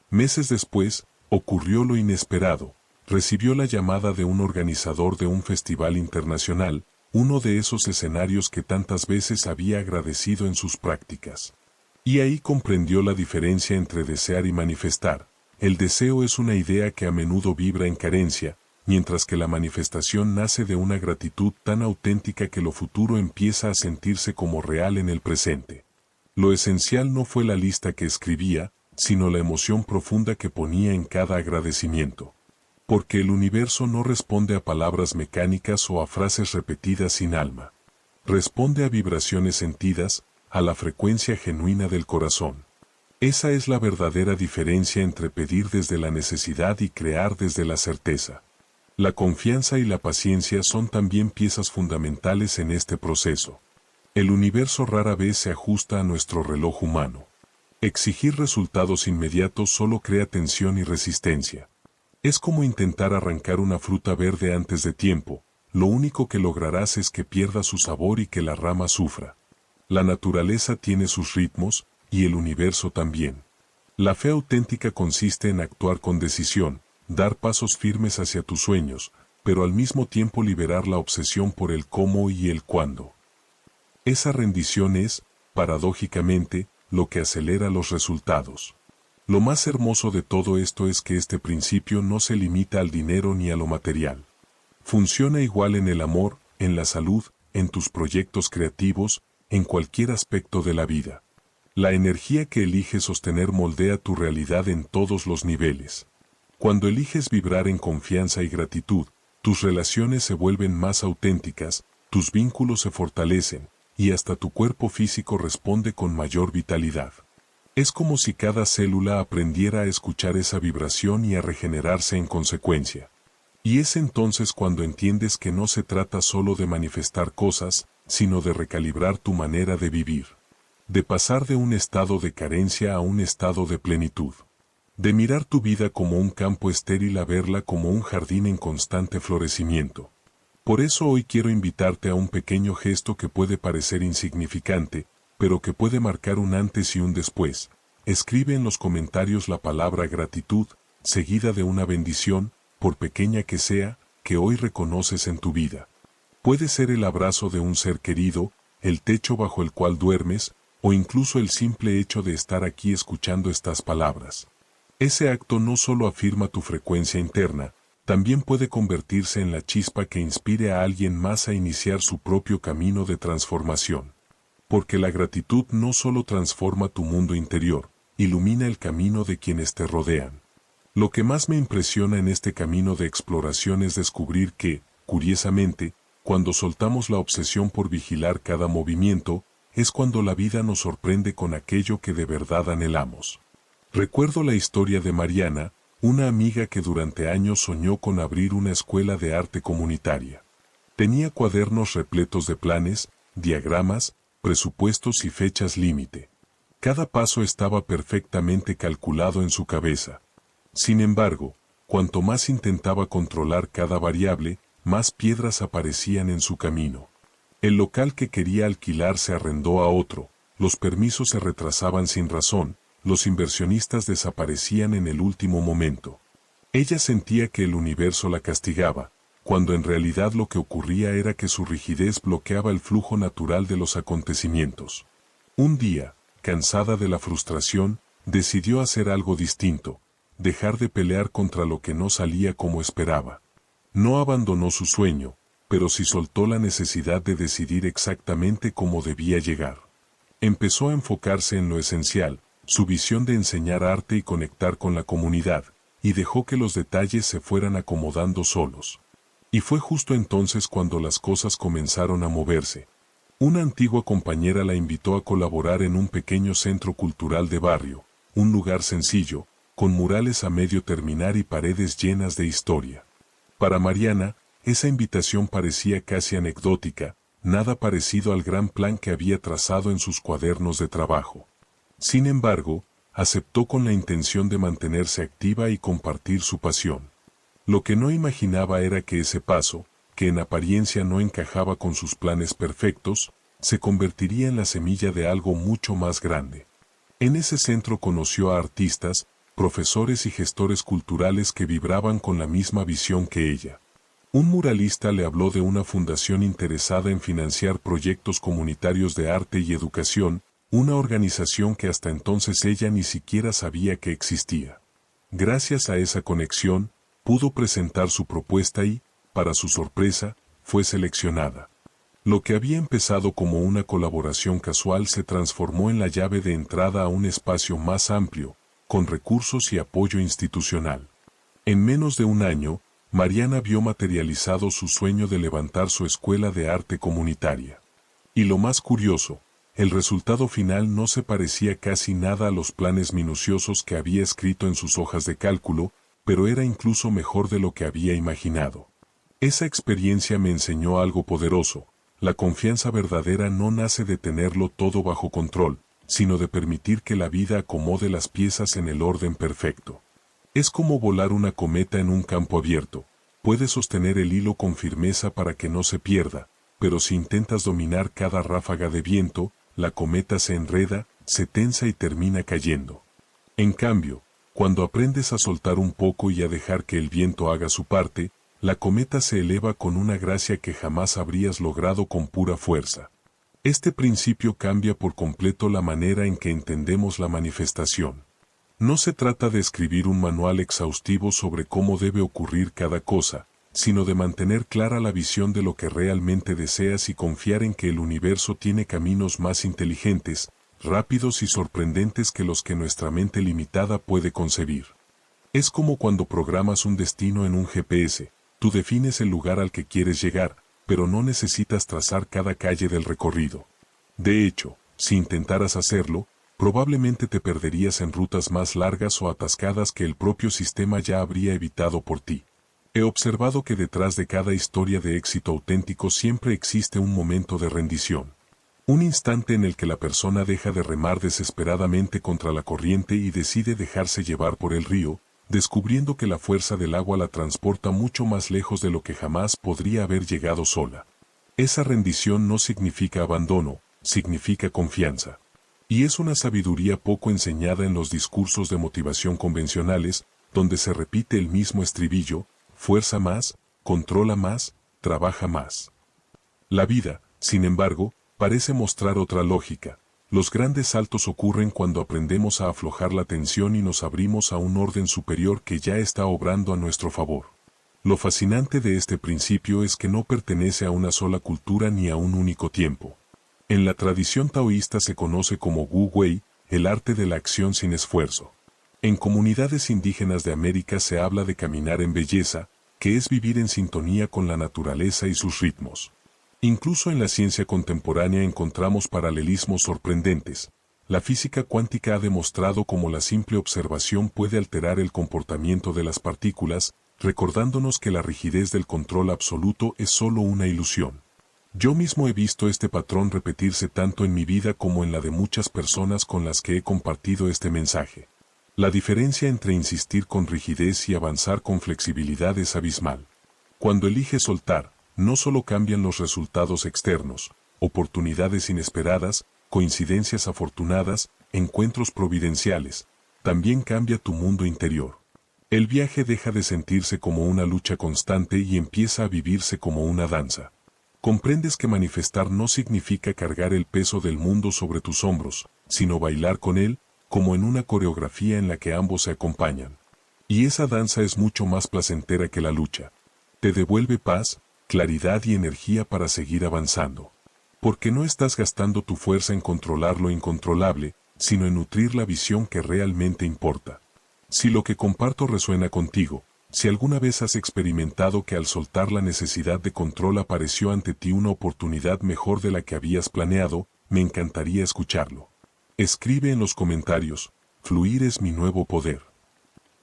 Meses después, ocurrió lo inesperado: recibió la llamada de un organizador de un festival internacional, uno de esos escenarios que tantas veces había agradecido en sus prácticas. Y ahí comprendió la diferencia entre desear y manifestar. El deseo es una idea que a menudo vibra en carencia, mientras que la manifestación nace de una gratitud tan auténtica que lo futuro empieza a sentirse como real en el presente. Lo esencial no fue la lista que escribía, sino la emoción profunda que ponía en cada agradecimiento. Porque el universo no responde a palabras mecánicas o a frases repetidas sin alma. Responde a vibraciones sentidas, a la frecuencia genuina del corazón. Esa es la verdadera diferencia entre pedir desde la necesidad y crear desde la certeza. La confianza y la paciencia son también piezas fundamentales en este proceso. El universo rara vez se ajusta a nuestro reloj humano. Exigir resultados inmediatos solo crea tensión y resistencia. Es como intentar arrancar una fruta verde antes de tiempo, lo único que lograrás es que pierda su sabor y que la rama sufra. La naturaleza tiene sus ritmos, y el universo también. La fe auténtica consiste en actuar con decisión, dar pasos firmes hacia tus sueños, pero al mismo tiempo liberar la obsesión por el cómo y el cuándo. Esa rendición es, paradójicamente, lo que acelera los resultados. Lo más hermoso de todo esto es que este principio no se limita al dinero ni a lo material. Funciona igual en el amor, en la salud, en tus proyectos creativos, en cualquier aspecto de la vida. La energía que eliges sostener moldea tu realidad en todos los niveles. Cuando eliges vibrar en confianza y gratitud, tus relaciones se vuelven más auténticas, tus vínculos se fortalecen, y hasta tu cuerpo físico responde con mayor vitalidad. Es como si cada célula aprendiera a escuchar esa vibración y a regenerarse en consecuencia. Y es entonces cuando entiendes que no se trata solo de manifestar cosas, sino de recalibrar tu manera de vivir. De pasar de un estado de carencia a un estado de plenitud. De mirar tu vida como un campo estéril a verla como un jardín en constante florecimiento. Por eso hoy quiero invitarte a un pequeño gesto que puede parecer insignificante, pero que puede marcar un antes y un después. Escribe en los comentarios la palabra gratitud, seguida de una bendición, por pequeña que sea, que hoy reconoces en tu vida. Puede ser el abrazo de un ser querido, el techo bajo el cual duermes, o incluso el simple hecho de estar aquí escuchando estas palabras. Ese acto no solo afirma tu frecuencia interna, también puede convertirse en la chispa que inspire a alguien más a iniciar su propio camino de transformación. Porque la gratitud no solo transforma tu mundo interior, ilumina el camino de quienes te rodean. Lo que más me impresiona en este camino de exploración es descubrir que, curiosamente, cuando soltamos la obsesión por vigilar cada movimiento, es cuando la vida nos sorprende con aquello que de verdad anhelamos. Recuerdo la historia de Mariana, una amiga que durante años soñó con abrir una escuela de arte comunitaria. Tenía cuadernos repletos de planes, diagramas, presupuestos y fechas límite. Cada paso estaba perfectamente calculado en su cabeza. Sin embargo, cuanto más intentaba controlar cada variable, más piedras aparecían en su camino. El local que quería alquilar se arrendó a otro, los permisos se retrasaban sin razón, los inversionistas desaparecían en el último momento. Ella sentía que el universo la castigaba, cuando en realidad lo que ocurría era que su rigidez bloqueaba el flujo natural de los acontecimientos. Un día, cansada de la frustración, decidió hacer algo distinto, dejar de pelear contra lo que no salía como esperaba. No abandonó su sueño, pero sí soltó la necesidad de decidir exactamente cómo debía llegar. Empezó a enfocarse en lo esencial, su visión de enseñar arte y conectar con la comunidad, y dejó que los detalles se fueran acomodando solos. Y fue justo entonces cuando las cosas comenzaron a moverse. Una antigua compañera la invitó a colaborar en un pequeño centro cultural de barrio, un lugar sencillo, con murales a medio terminar y paredes llenas de historia. Para Mariana, esa invitación parecía casi anecdótica, nada parecido al gran plan que había trazado en sus cuadernos de trabajo. Sin embargo, aceptó con la intención de mantenerse activa y compartir su pasión. Lo que no imaginaba era que ese paso, que en apariencia no encajaba con sus planes perfectos, se convertiría en la semilla de algo mucho más grande. En ese centro conoció a artistas, profesores y gestores culturales que vibraban con la misma visión que ella. Un muralista le habló de una fundación interesada en financiar proyectos comunitarios de arte y educación, una organización que hasta entonces ella ni siquiera sabía que existía. Gracias a esa conexión, pudo presentar su propuesta y, para su sorpresa, fue seleccionada. Lo que había empezado como una colaboración casual se transformó en la llave de entrada a un espacio más amplio, con recursos y apoyo institucional. En menos de un año, Mariana vio materializado su sueño de levantar su escuela de arte comunitaria. Y lo más curioso, el resultado final no se parecía casi nada a los planes minuciosos que había escrito en sus hojas de cálculo, pero era incluso mejor de lo que había imaginado. Esa experiencia me enseñó algo poderoso. La confianza verdadera no nace de tenerlo todo bajo control, sino de permitir que la vida acomode las piezas en el orden perfecto. Es como volar una cometa en un campo abierto. Puedes sostener el hilo con firmeza para que no se pierda, pero si intentas dominar cada ráfaga de viento, la cometa se enreda, se tensa y termina cayendo. En cambio, cuando aprendes a soltar un poco y a dejar que el viento haga su parte, la cometa se eleva con una gracia que jamás habrías logrado con pura fuerza. Este principio cambia por completo la manera en que entendemos la manifestación. No se trata de escribir un manual exhaustivo sobre cómo debe ocurrir cada cosa, sino de mantener clara la visión de lo que realmente deseas y confiar en que el universo tiene caminos más inteligentes, rápidos y sorprendentes que los que nuestra mente limitada puede concebir. Es como cuando programas un destino en un GPS. Tú defines el lugar al que quieres llegar, pero no necesitas trazar cada calle del recorrido. De hecho, si intentaras hacerlo, probablemente te perderías en rutas más largas o atascadas que el propio sistema ya habría evitado por ti. He observado que detrás de cada historia de éxito auténtico siempre existe un momento de rendición. Un instante en el que la persona deja de remar desesperadamente contra la corriente y decide dejarse llevar por el río, descubriendo que la fuerza del agua la transporta mucho más lejos de lo que jamás podría haber llegado sola. Esa rendición no significa abandono, significa confianza. Y es una sabiduría poco enseñada en los discursos de motivación convencionales, donde se repite el mismo estribillo: fuerza más, controla más, trabaja más. La vida, sin embargo, parece mostrar otra lógica. Los grandes saltos ocurren cuando aprendemos a aflojar la tensión y nos abrimos a un orden superior que ya está obrando a nuestro favor. Lo fascinante de este principio es que no pertenece a una sola cultura ni a un único tiempo. En la tradición taoísta se conoce como Wu Wei, el arte de la acción sin esfuerzo. En comunidades indígenas de América se habla de caminar en belleza, que es vivir en sintonía con la naturaleza y sus ritmos. Incluso en la ciencia contemporánea encontramos paralelismos sorprendentes. La física cuántica ha demostrado cómo la simple observación puede alterar el comportamiento de las partículas, recordándonos que la rigidez del control absoluto es solo una ilusión. Yo mismo he visto este patrón repetirse tanto en mi vida como en la de muchas personas con las que he compartido este mensaje. La diferencia entre insistir con rigidez y avanzar con flexibilidad es abismal. Cuando eliges soltar, no solo cambian los resultados externos, oportunidades inesperadas, coincidencias afortunadas, encuentros providenciales, también cambia tu mundo interior. El viaje deja de sentirse como una lucha constante y empieza a vivirse como una danza. Comprendes que manifestar no significa cargar el peso del mundo sobre tus hombros, sino bailar con él, como en una coreografía en la que ambos se acompañan. Y esa danza es mucho más placentera que la lucha. Te devuelve paz, claridad y energía para seguir avanzando. Porque no estás gastando tu fuerza en controlar lo incontrolable, sino en nutrir la visión que realmente importa. Si lo que comparto resuena contigo, si alguna vez has experimentado que al soltar la necesidad de control apareció ante ti una oportunidad mejor de la que habías planeado, me encantaría escucharlo. Escribe en los comentarios: fluir es mi nuevo poder.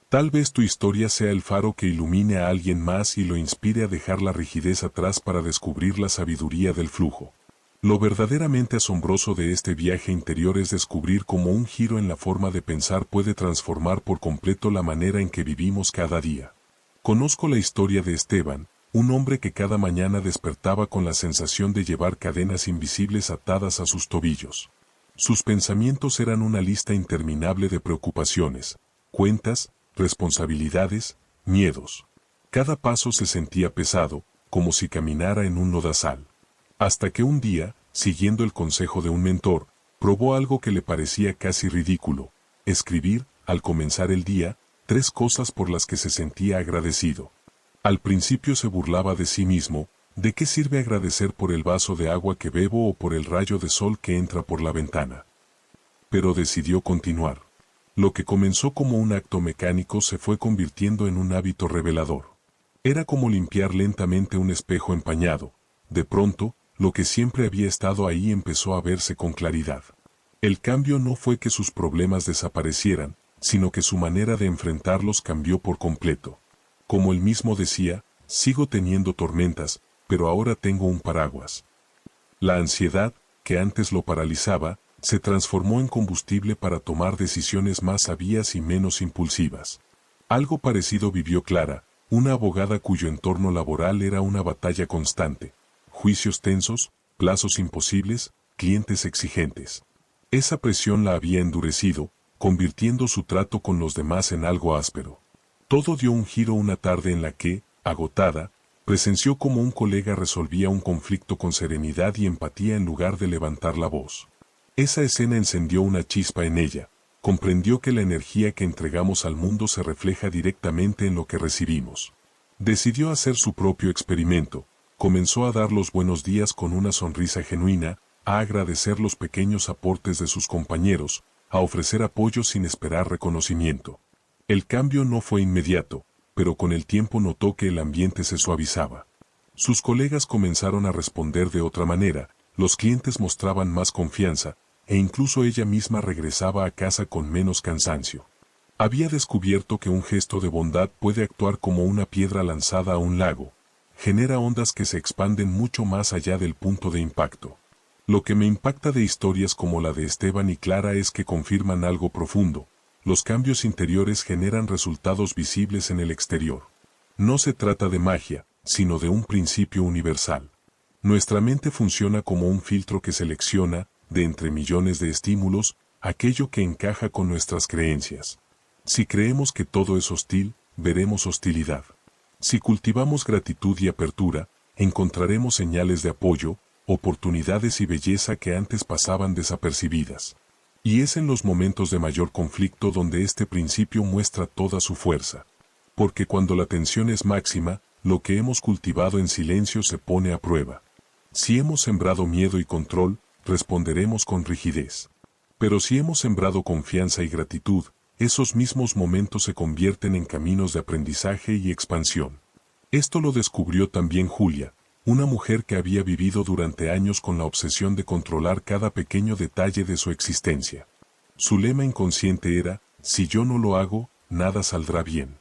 Tal vez tu historia sea el faro que ilumine a alguien más y lo inspire a dejar la rigidez atrás para descubrir la sabiduría del flujo. Lo verdaderamente asombroso de este viaje interior es descubrir cómo un giro en la forma de pensar puede transformar por completo la manera en que vivimos cada día. Conozco la historia de Esteban, un hombre que cada mañana despertaba con la sensación de llevar cadenas invisibles atadas a sus tobillos. Sus pensamientos eran una lista interminable de preocupaciones, cuentas, responsabilidades, miedos. Cada paso se sentía pesado, como si caminara en un lodazal. Hasta que un día, siguiendo el consejo de un mentor, probó algo que le parecía casi ridículo: escribir, al comenzar el día, 3 cosas por las que se sentía agradecido. Al principio se burlaba de sí mismo: ¿de qué sirve agradecer por el vaso de agua que bebo o por el rayo de sol que entra por la ventana? Pero decidió continuar. Lo que comenzó como un acto mecánico se fue convirtiendo en un hábito revelador. Era como limpiar lentamente un espejo empañado. De pronto, lo que siempre había estado ahí empezó a verse con claridad. El cambio no fue que sus problemas desaparecieran, sino que su manera de enfrentarlos cambió por completo. Como él mismo decía, sigo teniendo tormentas, pero ahora tengo un paraguas. La ansiedad, que antes lo paralizaba, se transformó en combustible para tomar decisiones más sabias y menos impulsivas. Algo parecido vivió Clara, una abogada cuyo entorno laboral era una batalla constante. Juicios tensos, plazos imposibles, clientes exigentes. Esa presión la había endurecido, convirtiendo su trato con los demás en algo áspero. Todo dio un giro una tarde en la que, agotada, presenció cómo un colega resolvía un conflicto con serenidad y empatía en lugar de levantar la voz. Esa escena encendió una chispa en ella. Comprendió que la energía que entregamos al mundo se refleja directamente en lo que recibimos. Decidió hacer su propio experimento. Comenzó a dar los buenos días con una sonrisa genuina, a agradecer los pequeños aportes de sus compañeros, a ofrecer apoyo sin esperar reconocimiento. El cambio no fue inmediato, pero con el tiempo notó que el ambiente se suavizaba. Sus colegas comenzaron a responder de otra manera, los clientes mostraban más confianza, e incluso ella misma regresaba a casa con menos cansancio. Había descubierto que un gesto de bondad puede actuar como una piedra lanzada a un lago. Genera ondas que se expanden mucho más allá del punto de impacto. Lo que me impacta de historias como la de Esteban y Clara es que confirman algo profundo. Los cambios interiores generan resultados visibles en el exterior. No se trata de magia, sino de un principio universal. Nuestra mente funciona como un filtro que selecciona, de entre millones de estímulos, aquello que encaja con nuestras creencias. Si creemos que todo es hostil, veremos hostilidad. Si cultivamos gratitud y apertura, encontraremos señales de apoyo, oportunidades y belleza que antes pasaban desapercibidas. Y es en los momentos de mayor conflicto donde este principio muestra toda su fuerza. Porque cuando la tensión es máxima, lo que hemos cultivado en silencio se pone a prueba. Si hemos sembrado miedo y control, responderemos con rigidez. Pero si hemos sembrado confianza y gratitud, esos mismos momentos se convierten en caminos de aprendizaje y expansión. Esto lo descubrió también Julia, una mujer que había vivido durante años con la obsesión de controlar cada pequeño detalle de su existencia. Su lema inconsciente era, si yo no lo hago, nada saldrá bien.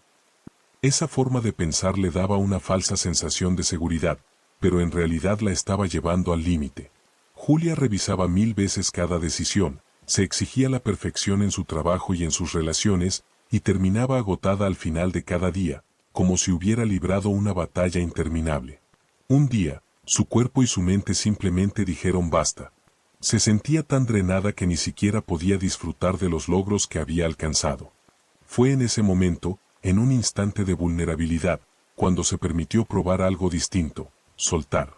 Esa forma de pensar le daba una falsa sensación de seguridad, pero en realidad la estaba llevando al límite. Julia revisaba 1000 veces cada decisión, se exigía la perfección en su trabajo y en sus relaciones, y terminaba agotada al final de cada día, como si hubiera librado una batalla interminable. Un día, su cuerpo y su mente simplemente dijeron basta. Se sentía tan drenada que ni siquiera podía disfrutar de los logros que había alcanzado. Fue en ese momento, en un instante de vulnerabilidad, cuando se permitió probar algo distinto, soltar.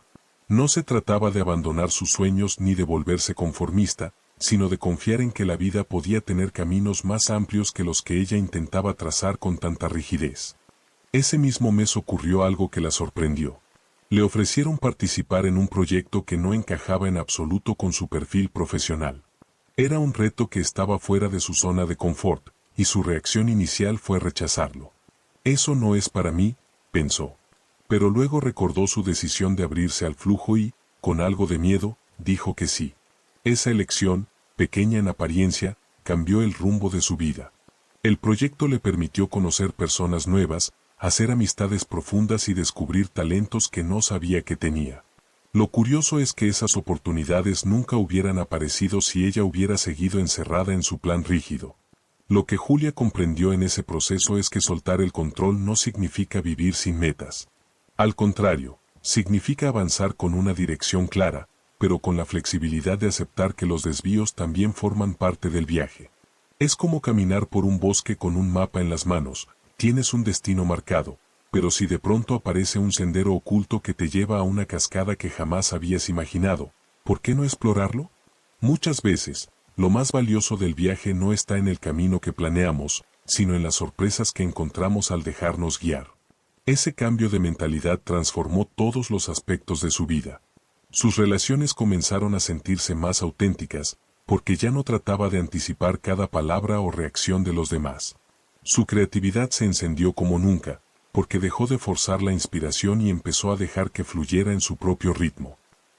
No se trataba de abandonar sus sueños ni de volverse conformista, sino de confiar en que la vida podía tener caminos más amplios que los que ella intentaba trazar con tanta rigidez. Ese mismo mes ocurrió algo que la sorprendió. Le ofrecieron participar en un proyecto que no encajaba en absoluto con su perfil profesional. Era un reto que estaba fuera de su zona de confort, y su reacción inicial fue rechazarlo. Eso no es para mí, pensó. Pero luego recordó su decisión de abrirse al flujo y, con algo de miedo, dijo que sí. Esa elección, pequeña en apariencia, cambió el rumbo de su vida. El proyecto le permitió conocer personas nuevas, hacer amistades profundas y descubrir talentos que no sabía que tenía. Lo curioso es que esas oportunidades nunca hubieran aparecido si ella hubiera seguido encerrada en su plan rígido. Lo que Julia comprendió en ese proceso es que soltar el control no significa vivir sin metas. Al contrario, significa avanzar con una dirección clara, pero con la flexibilidad de aceptar que los desvíos también forman parte del viaje. Es como caminar por un bosque con un mapa en las manos, tienes un destino marcado, pero si de pronto aparece un sendero oculto que te lleva a una cascada que jamás habías imaginado, ¿por qué no explorarlo? Muchas veces, lo más valioso del viaje no está en el camino que planeamos, sino en las sorpresas que encontramos al dejarnos guiar. Ese cambio de mentalidad transformó todos los aspectos de su vida. Sus relaciones comenzaron a sentirse más auténticas, porque ya no trataba de anticipar cada palabra o reacción de los demás. Su creatividad se encendió como nunca, porque dejó de forzar la inspiración y empezó a dejar que fluyera en su propio ritmo.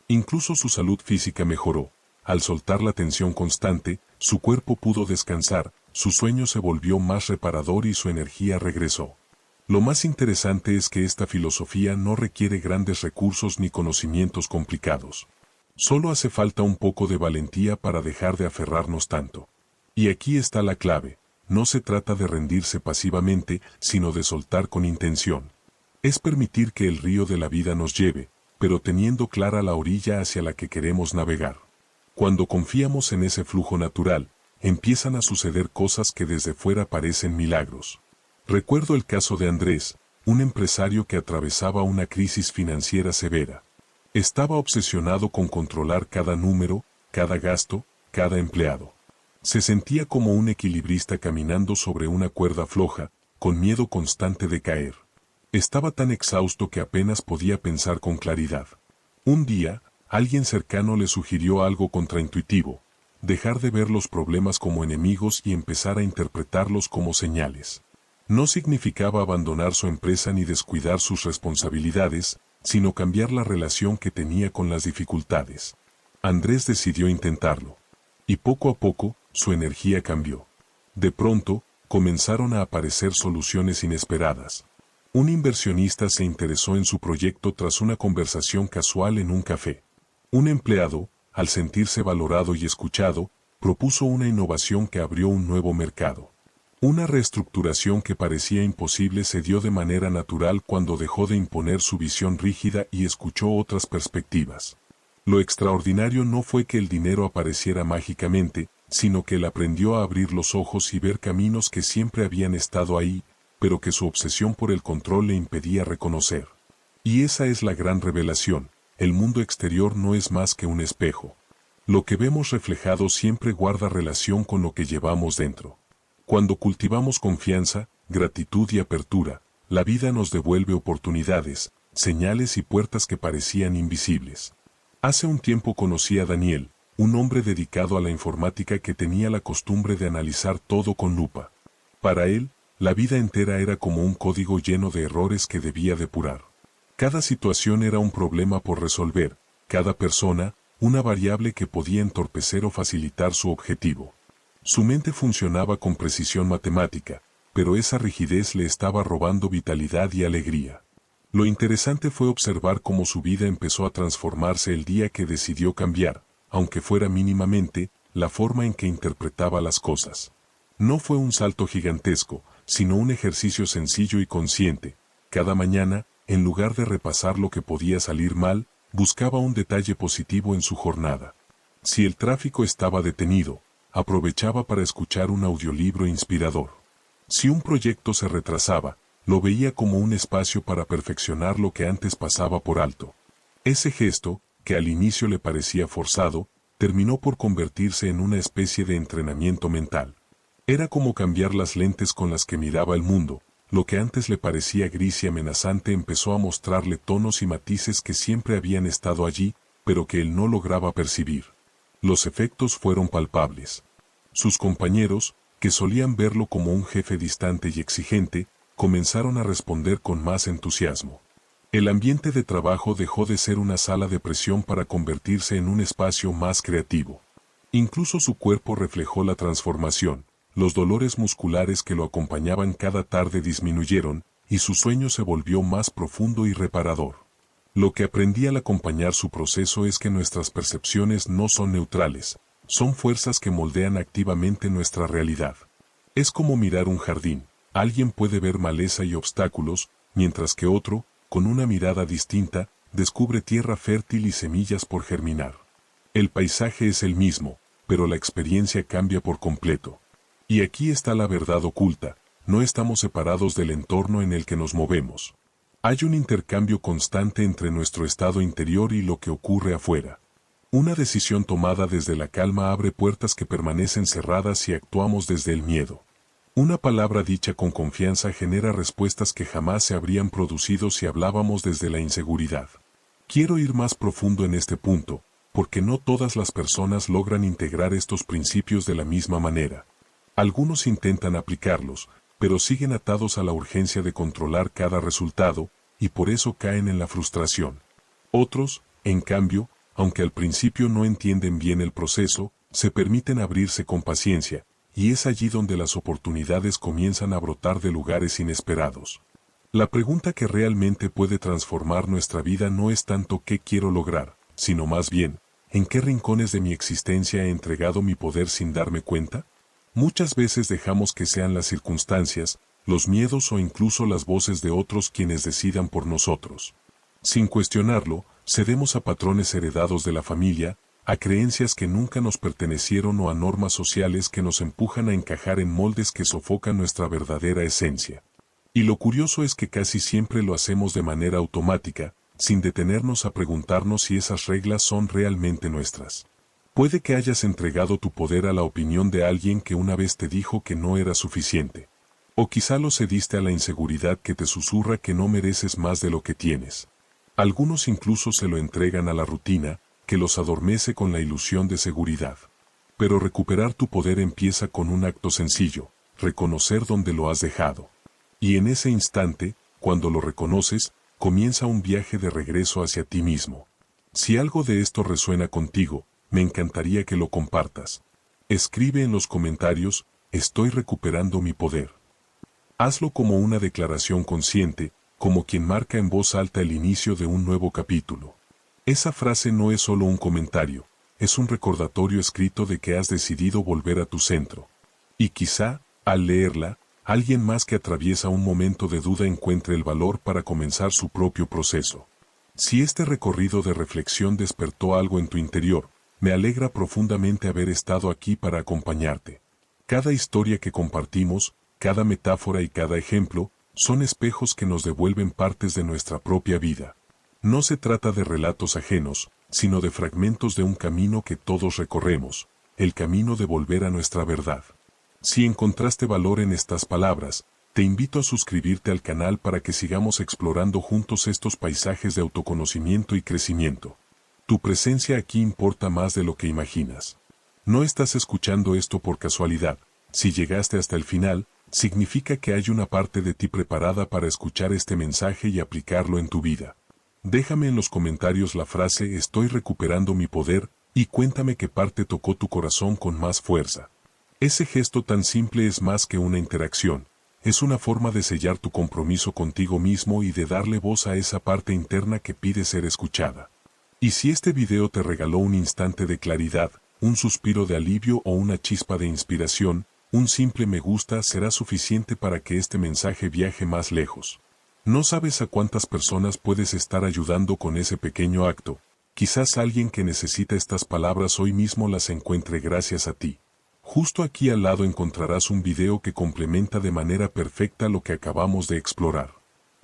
Incluso su salud física mejoró. Al soltar la tensión constante, su cuerpo pudo descansar, su sueño se volvió más reparador y su energía regresó. Lo más interesante es que esta filosofía no requiere grandes recursos ni conocimientos complicados. Solo hace falta un poco de valentía para dejar de aferrarnos tanto. Y aquí está la clave, no se trata de rendirse pasivamente, sino de soltar con intención. Es permitir que el río de la vida nos lleve, pero teniendo clara la orilla hacia la que queremos navegar. Cuando confiamos en ese flujo natural, empiezan a suceder cosas que desde fuera parecen milagros. Recuerdo el caso de Andrés, un empresario que atravesaba una crisis financiera severa. Estaba obsesionado con controlar cada número, cada gasto, cada empleado. Se sentía como un equilibrista caminando sobre una cuerda floja, con miedo constante de caer. Estaba tan exhausto que apenas podía pensar con claridad. Un día, alguien cercano le sugirió algo contraintuitivo: dejar de ver los problemas como enemigos y empezar a interpretarlos como señales. No significaba abandonar su empresa ni descuidar sus responsabilidades, sino cambiar la relación que tenía con las dificultades. Andrés decidió intentarlo. Y poco a poco, su energía cambió. De pronto, comenzaron a aparecer soluciones inesperadas. Un inversionista se interesó en su proyecto tras una conversación casual en un café. Un empleado, al sentirse valorado y escuchado, propuso una innovación que abrió un nuevo mercado. Una reestructuración que parecía imposible se dio de manera natural cuando dejó de imponer su visión rígida y escuchó otras perspectivas. Lo extraordinario no fue que el dinero apareciera mágicamente, sino que él aprendió a abrir los ojos y ver caminos que siempre habían estado ahí, pero que su obsesión por el control le impedía reconocer. Y esa es la gran revelación: el mundo exterior no es más que un espejo. Lo que vemos reflejado siempre guarda relación con lo que llevamos dentro. Cuando cultivamos confianza, gratitud y apertura, la vida nos devuelve oportunidades, señales y puertas que parecían invisibles. Hace un tiempo conocí a Daniel, un hombre dedicado a la informática que tenía la costumbre de analizar todo con lupa. Para él, la vida entera era como un código lleno de errores que debía depurar. Cada situación era un problema por resolver, cada persona, una variable que podía entorpecer o facilitar su objetivo. Su mente funcionaba con precisión matemática, pero esa rigidez le estaba robando vitalidad y alegría. Lo interesante fue observar cómo su vida empezó a transformarse el día que decidió cambiar, aunque fuera mínimamente, la forma en que interpretaba las cosas. No fue un salto gigantesco, sino un ejercicio sencillo y consciente. Cada mañana, en lugar de repasar lo que podía salir mal, buscaba un detalle positivo en su jornada. Si el tráfico estaba detenido, aprovechaba para escuchar un audiolibro inspirador. Si un proyecto se retrasaba, lo veía como un espacio para perfeccionar lo que antes pasaba por alto. Ese gesto, que al inicio le parecía forzado, terminó por convertirse en una especie de entrenamiento mental. Era como cambiar las lentes con las que miraba el mundo. Lo que antes le parecía gris y amenazante empezó a mostrarle tonos y matices que siempre habían estado allí, pero que él no lograba percibir. Los efectos fueron palpables. Sus compañeros, que solían verlo como un jefe distante y exigente, comenzaron a responder con más entusiasmo. El ambiente de trabajo dejó de ser una sala de presión para convertirse en un espacio más creativo. Incluso su cuerpo reflejó la transformación. Los dolores musculares que lo acompañaban cada tarde disminuyeron, y su sueño se volvió más profundo y reparador. Lo que aprendí al acompañar su proceso es que nuestras percepciones no son neutrales, son fuerzas que moldean activamente nuestra realidad. Es como mirar un jardín: alguien puede ver maleza y obstáculos, mientras que otro, con una mirada distinta, descubre tierra fértil y semillas por germinar. El paisaje es el mismo, pero la experiencia cambia por completo. Y aquí está la verdad oculta: no estamos separados del entorno en el que nos movemos. Hay un intercambio constante entre nuestro estado interior y lo que ocurre afuera. Una decisión tomada desde la calma abre puertas que permanecen cerradas si actuamos desde el miedo. Una palabra dicha con confianza genera respuestas que jamás se habrían producido si hablábamos desde la inseguridad. Quiero ir más profundo en este punto, porque no todas las personas logran integrar estos principios de la misma manera. Algunos intentan aplicarlos, pero siguen atados a la urgencia de controlar cada resultado, y por eso caen en la frustración. Otros, en cambio, aunque al principio no entienden bien el proceso, se permiten abrirse con paciencia, y es allí donde las oportunidades comienzan a brotar de lugares inesperados. La pregunta que realmente puede transformar nuestra vida no es tanto qué quiero lograr, sino más bien, ¿en qué rincones de mi existencia he entregado mi poder sin darme cuenta? Muchas veces dejamos que sean las circunstancias, los miedos o incluso las voces de otros quienes decidan por nosotros. Sin cuestionarlo, cedemos a patrones heredados de la familia, a creencias que nunca nos pertenecieron o a normas sociales que nos empujan a encajar en moldes que sofocan nuestra verdadera esencia. Y lo curioso es que casi siempre lo hacemos de manera automática, sin detenernos a preguntarnos si esas reglas son realmente nuestras. Puede que hayas entregado tu poder a la opinión de alguien que una vez te dijo que no era suficiente. O quizá lo cediste a la inseguridad que te susurra que no mereces más de lo que tienes. Algunos incluso se lo entregan a la rutina, que los adormece con la ilusión de seguridad. Pero recuperar tu poder empieza con un acto sencillo, reconocer dónde lo has dejado. Y en ese instante, cuando lo reconoces, comienza un viaje de regreso hacia ti mismo. Si algo de esto resuena contigo, me encantaría que lo compartas. Escribe en los comentarios, estoy recuperando mi poder. Hazlo como una declaración consciente, como quien marca en voz alta el inicio de un nuevo capítulo. Esa frase no es solo un comentario, es un recordatorio escrito de que has decidido volver a tu centro. Y quizá, al leerla, alguien más que atraviesa un momento de duda encuentre el valor para comenzar su propio proceso. Si este recorrido de reflexión despertó algo en tu interior, me alegra profundamente haber estado aquí para acompañarte. Cada historia que compartimos, cada metáfora y cada ejemplo, son espejos que nos devuelven partes de nuestra propia vida. No se trata de relatos ajenos, sino de fragmentos de un camino que todos recorremos, el camino de volver a nuestra verdad. Si encontraste valor en estas palabras, te invito a suscribirte al canal para que sigamos explorando juntos estos paisajes de autoconocimiento y crecimiento. Tu presencia aquí importa más de lo que imaginas. No estás escuchando esto por casualidad. Si llegaste hasta el final, significa que hay una parte de ti preparada para escuchar este mensaje y aplicarlo en tu vida. Déjame en los comentarios la frase "estoy recuperando mi poder" y cuéntame qué parte tocó tu corazón con más fuerza. Ese gesto tan simple es más que una interacción, es una forma de sellar tu compromiso contigo mismo y de darle voz a esa parte interna que pide ser escuchada. Y si este video te regaló un instante de claridad, un suspiro de alivio o una chispa de inspiración, un simple me gusta será suficiente para que este mensaje viaje más lejos. No sabes a cuántas personas puedes estar ayudando con ese pequeño acto, quizás alguien que necesita estas palabras hoy mismo las encuentre gracias a ti. Justo aquí al lado encontrarás un video que complementa de manera perfecta lo que acabamos de explorar.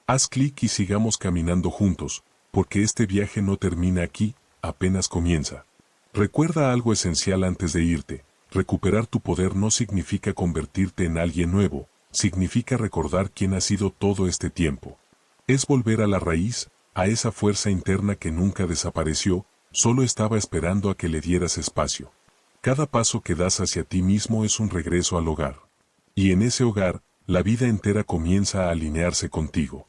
Haz clic y sigamos caminando juntos, porque este viaje no termina aquí, apenas comienza. Recuerda algo esencial antes de irte: recuperar tu poder no significa convertirte en alguien nuevo, significa recordar quién has sido todo este tiempo. Es volver a la raíz, a esa fuerza interna que nunca desapareció, solo estaba esperando a que le dieras espacio. Cada paso que das hacia ti mismo es un regreso al hogar. Y en ese hogar, la vida entera comienza a alinearse contigo.